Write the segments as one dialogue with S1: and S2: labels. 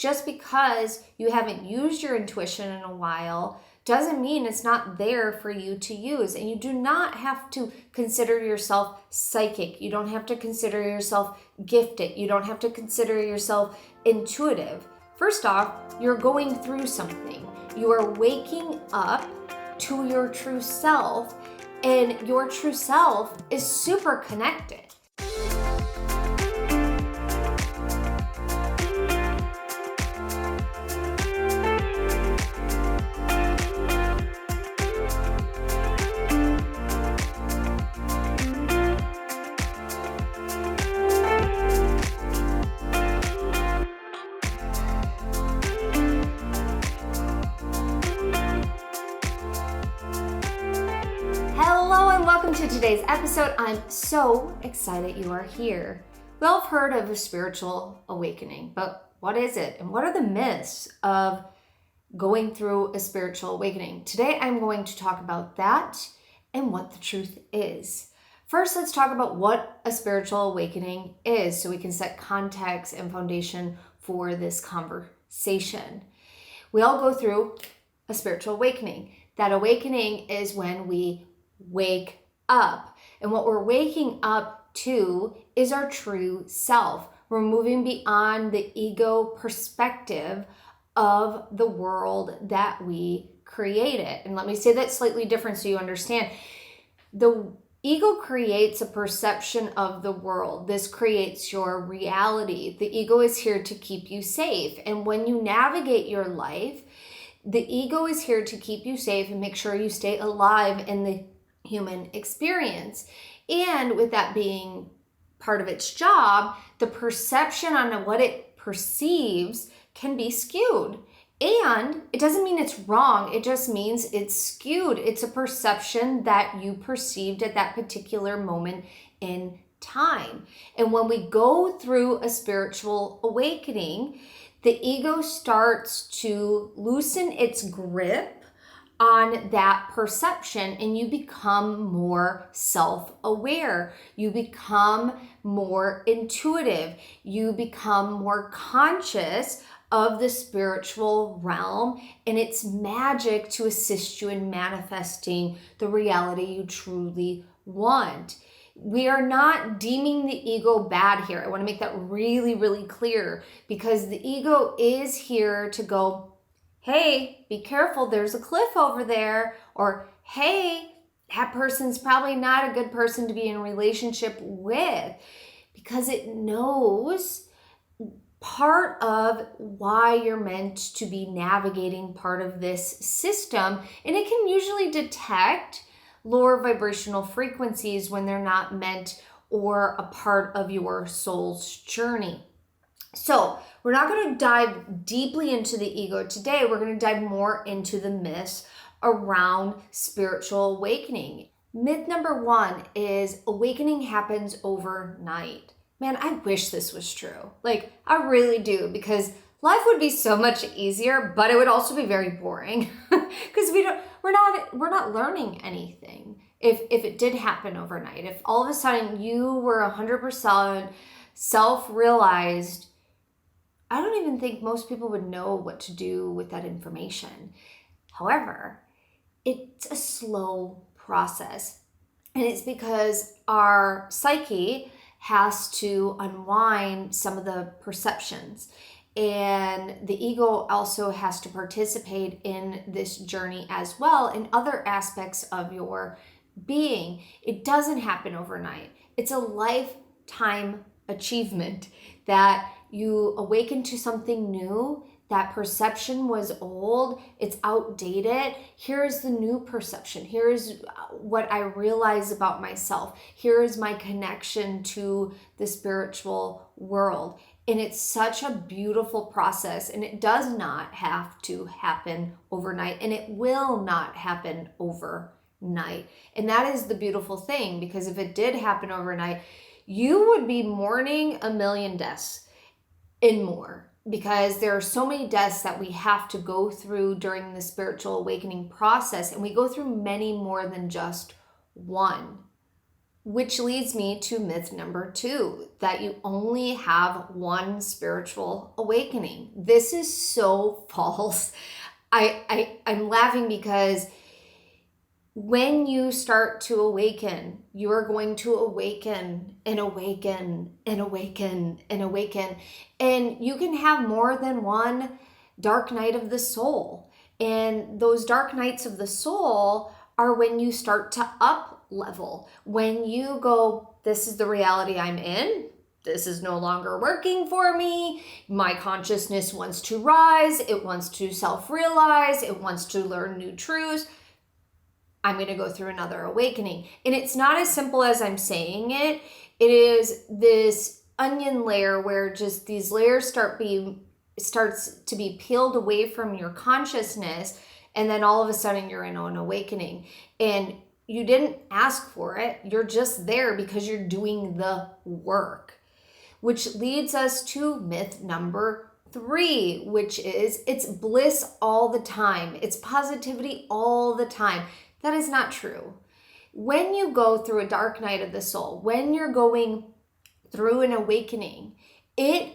S1: Just because you haven't used your intuition in a while doesn't mean it's not there for you to use. And you do not have to consider yourself psychic. You don't have to consider yourself gifted. You don't have to consider yourself intuitive. First off, you're going through something. You are waking up to your true self, and your true self is super connected. To today's episode. I'm so excited you are here. We all have heard of a spiritual awakening, but what is it? And what are the myths of going through a spiritual awakening? Today, I'm going to talk about that and what the truth is. First, let's talk about what a spiritual awakening is so we can set context and foundation for this conversation. We all go through a spiritual awakening. That awakening is when we wake up. And what we're waking up to is our true self. We're moving beyond the ego perspective of the world that we created. And let me say that slightly different so you understand. The ego creates a perception of the world. This creates your reality. The ego is here to keep you safe. And when you navigate your life, the ego is here to keep you safe and make sure you stay alive in the human experience. And with that being part of its job, the perception on what it perceives can be skewed. And it doesn't mean it's wrong. It just means it's skewed. It's a perception that you perceived at that particular moment in time. And when we go through a spiritual awakening, the ego starts to loosen its grip on that perception, and you become more self-aware. You become more intuitive. You become more conscious of the spiritual realm and its magic to assist you in manifesting the reality you truly want. We are not deeming the ego bad here. I want to make that really, really clear, because the ego is here to go, hey, be careful, there's a cliff over there. Or, hey, that person's probably not a good person to be in a relationship with, because it knows part of why you're meant to be navigating part of this system. And it can usually detect lower vibrational frequencies when they're not meant or a part of your soul's journey. So we're not going to dive deeply into the ego today. We're going to dive more into the myths around spiritual awakening. Myth number one is awakening happens overnight. Man, I wish this was true. Like, I really do, because life would be so much easier, but it would also be very boring because we're not learning anything. If it did happen overnight, if all of a sudden you were 100% self-realized, I don't even think most people would know what to do with that information. However, it's a slow process. And it's because our psyche has to unwind some of the perceptions. And the ego also has to participate in this journey as well in other aspects of your being. It doesn't happen overnight. It's a lifetime achievement that you awaken to something new. That perception was old, it's outdated. Here's the new perception. Here's what I realize about myself. Here is my connection to the spiritual world. And it's such a beautiful process, and it does not have to happen overnight, and it will not happen overnight. And that is the beautiful thing, because if it did happen overnight, you would be mourning a million deaths and more, because there are so many deaths that we have to go through during the spiritual awakening process, and we go through many more than just one. which leads me to myth number 2, that you only have one spiritual awakening. This is so false. I'm laughing because when you start to awaken, you are going to awaken and awaken and awaken and awaken. And you can have more than one dark night of the soul. And those dark nights of the soul are when you start to up level. When you go, this is the reality I'm in. This is no longer working for me. My consciousness wants to rise. It wants to self-realize. It wants to learn new truths. I'm going to go through another awakening. And it's not as simple as I'm saying it. It is this onion layer where just these layers starts to be peeled away from your consciousness. And then all of a sudden you're in an awakening. And you didn't ask for it. You're just there because you're doing the work. Which leads us to myth number 3, which is it's bliss all the time. It's positivity all the time. That is not true. When you go through a dark night of the soul, when you're going through an awakening, it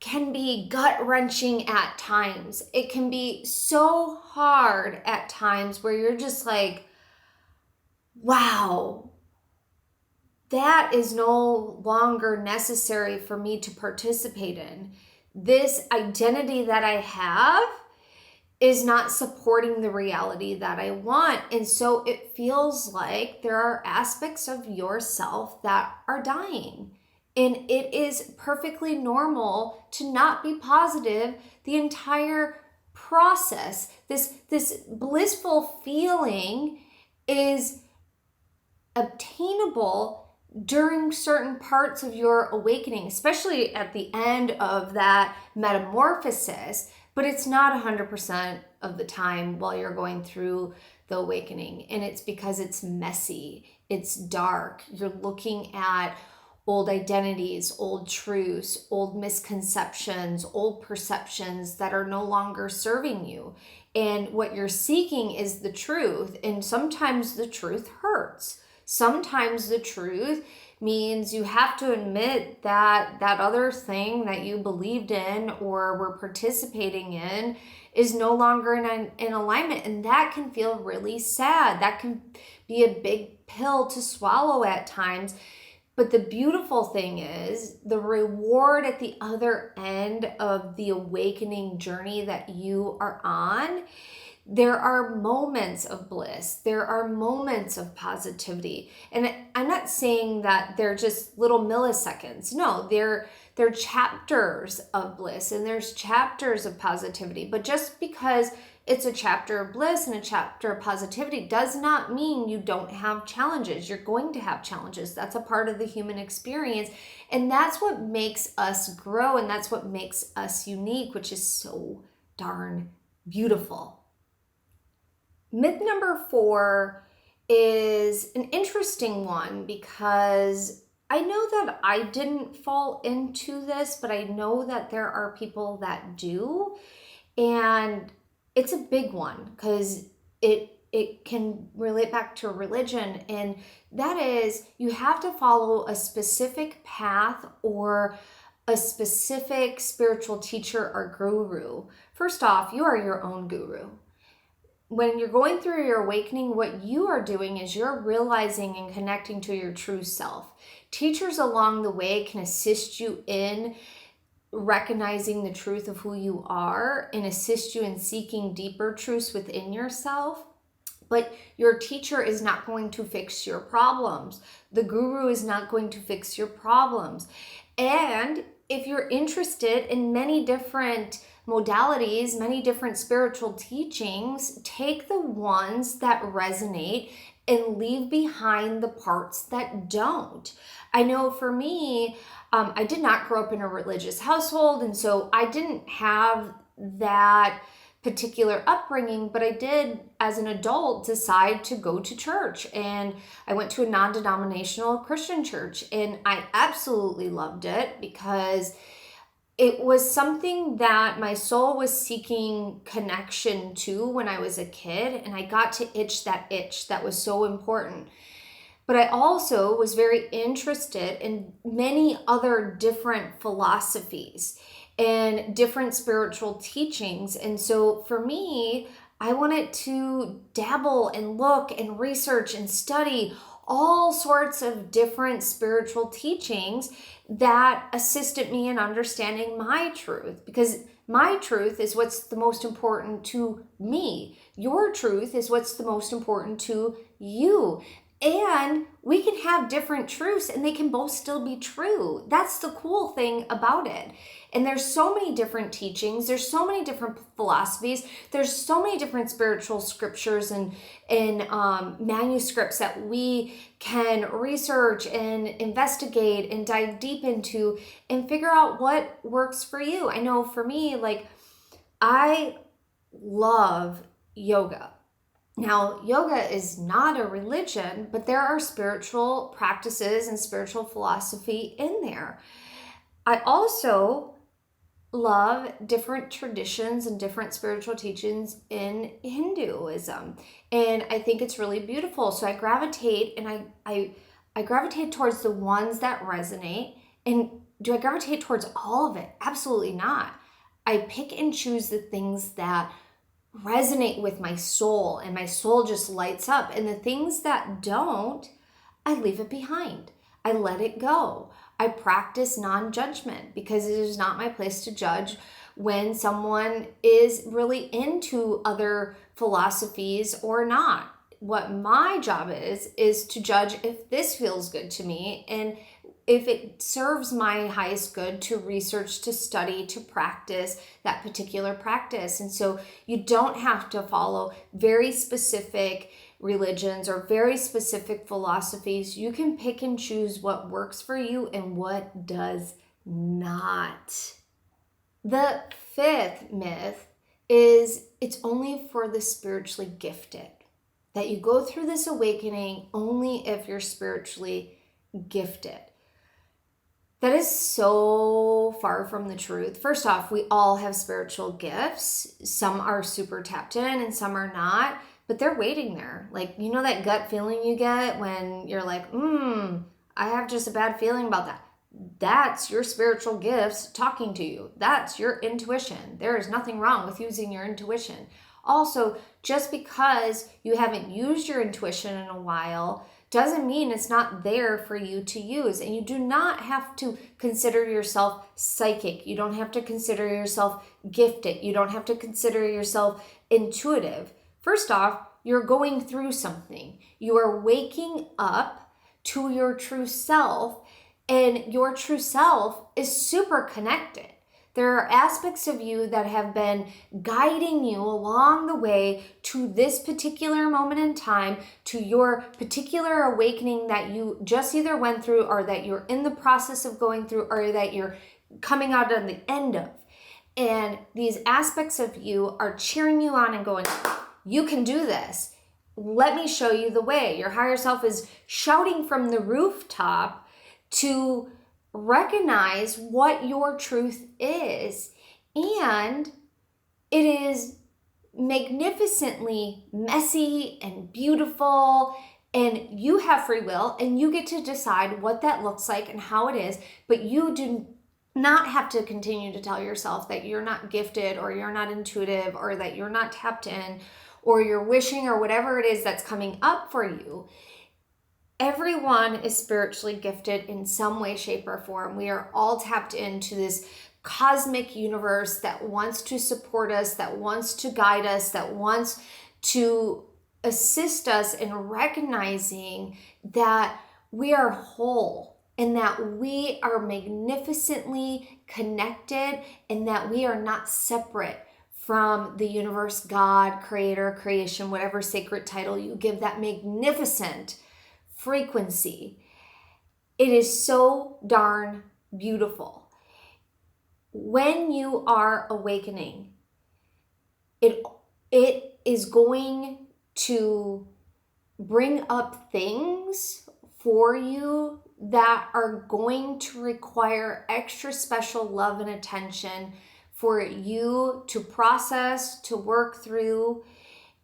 S1: can be gut-wrenching at times. It can be so hard at times where you're just like, wow, that is no longer necessary for me to participate in. This identity that I have is not supporting the reality that I want. And so it feels like there are aspects of yourself that are dying. And it is perfectly normal to not be positive the entire process. This blissful feeling is obtainable during certain parts of your awakening, especially at the end of that metamorphosis. But it's not 100% of the time while you're going through the awakening. And it's because it's messy, it's dark. You're looking at old identities, old truths, old misconceptions, old perceptions that are no longer serving you. And what you're seeking is the truth. And sometimes the truth hurts. Sometimes the truth means you have to admit that that other thing that you believed in or were participating in is no longer in alignment. And that can feel really sad. That can be a big pill to swallow at times. But the beautiful thing is the reward at the other end of the awakening journey that you are on. There are moments of bliss. There are moments of positivity. And I'm not saying that they're just little milliseconds. No, they're chapters of bliss and there's chapters of positivity. But just because it's a chapter of bliss and a chapter of positivity does not mean you don't have challenges. You're going to have challenges. That's a part of the human experience. And that's what makes us grow and that's what makes us unique, which is so darn beautiful. Myth number 4 is an interesting one because I know that I didn't fall into this, but I know that there are people that do. And it's a big one because it can relate back to religion. And that is you have to follow a specific path or a specific spiritual teacher or guru. First off, you are your own guru. When you're going through your awakening, what you are doing is you're realizing and connecting to your true self. Teachers along the way can assist you in recognizing the truth of who you are and assist you in seeking deeper truths within yourself. But your teacher is not going to fix your problems. The guru is not going to fix your problems. And if you're interested in many different modalities, many different spiritual teachings, take the ones that resonate and leave behind the parts that don't. I know for me, I did not grow up in a religious household, and so I didn't have that particular upbringing, but I did, as an adult, decide to go to church. And I went to a non-denominational Christian church, and I absolutely loved it because it was something that my soul was seeking connection to when I was a kid, and I got to itch that was so important. But I also was very interested in many other different philosophies and different spiritual teachings. And so for me, I wanted to dabble and look and research and study all sorts of different spiritual teachings that assisted me in understanding my truth, because my truth is what's the most important to me. Your truth is what's the most important to you. And we can have different truths and they can both still be true. That's the cool thing about it. And there's so many different teachings. There's so many different philosophies. There's so many different spiritual scriptures and manuscripts that we can research and investigate and dive deep into and figure out what works for you. I know for me, like, I love yoga. Now, yoga is not a religion, but there are spiritual practices and spiritual philosophy in there. I also love different traditions and different spiritual teachings in Hinduism. And I think it's really beautiful. So I gravitate and I gravitate towards the ones that resonate. And do I gravitate towards all of it? Absolutely not. I pick and choose the things that resonate with my soul, and my soul just lights up. And the things that don't, I leave it behind. I let it go. I practice non-judgment because it is not my place to judge when someone is really into other philosophies or not. What my job is to judge if this feels good to me and if it serves my highest good to research, to study, to practice that particular practice. And so you don't have to follow very specific religions or very specific philosophies. You can pick and choose what works for you and what does not. The fifth myth is it's only for the spiritually gifted. That you go through this awakening only if you're spiritually gifted. That is so far from the truth. First off, we all have spiritual gifts. Some are super tapped in and some are not, but they're waiting there. Like, you know that gut feeling you get when you're like, I have just a bad feeling about that. That's your spiritual gifts talking to you. That's your intuition. There is nothing wrong with using your intuition. Also, just because you haven't used your intuition in a while doesn't mean it's not there for you to use. And you do not have to consider yourself psychic. You don't have to consider yourself gifted. You don't have to consider yourself intuitive. First off, you're going through something. You are waking up to your true self, and your true self is super connected. There are aspects of you that have been guiding you along the way to this particular moment in time, to your particular awakening that you just either went through or that you're in the process of going through or that you're coming out on the end of. And these aspects of you are cheering you on and going, you can do this. Let me show you the way. Your higher self is shouting from the rooftop to recognize what your truth is. And it is magnificently messy and beautiful, and you have free will and you get to decide what that looks like and how it is, but you do not have to continue to tell yourself that you're not gifted or you're not intuitive or that you're not tapped in or you're wishing or whatever it is that's coming up for you. Everyone is spiritually gifted in some way, shape, or form. We are all tapped into this cosmic universe that wants to support us, that wants to guide us, that wants to assist us in recognizing that we are whole and that we are magnificently connected and that we are not separate from the universe, God, creator, creation, whatever sacred title you give that magnificent frequency. It is so darn beautiful. When you are awakening, it is going to bring up things for you that are going to require extra special love and attention for you to process, to work through.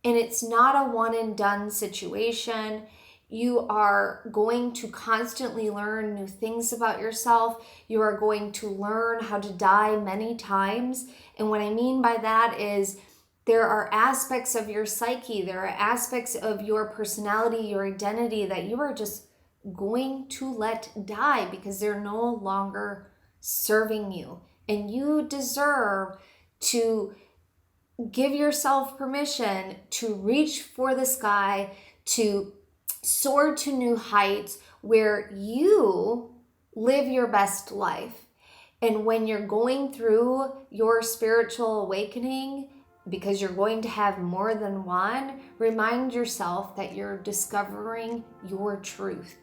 S1: And it's not a one and done situation. You are going to constantly learn new things about yourself. You are going to learn how to die many times. And what I mean by that is there are aspects of your psyche, there are aspects of your personality, your identity that you are just going to let die because they're no longer serving you. And you deserve to give yourself permission to reach for the sky, to soar to new heights where you live your best life. And when you're going through your spiritual awakening, because you're going to have more than one, remind yourself that you're discovering your truth.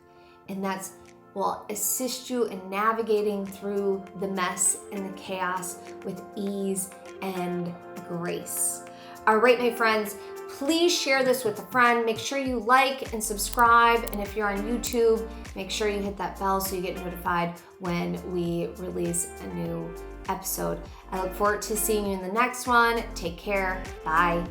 S1: And that's will assist you in navigating through the mess and the chaos with ease and grace. All right, my friends, please share this with a friend. Make sure you like and subscribe. And if you're on YouTube, make sure you hit that bell so you get notified when we release a new episode. I look forward to seeing you in the next one. Take care. Bye.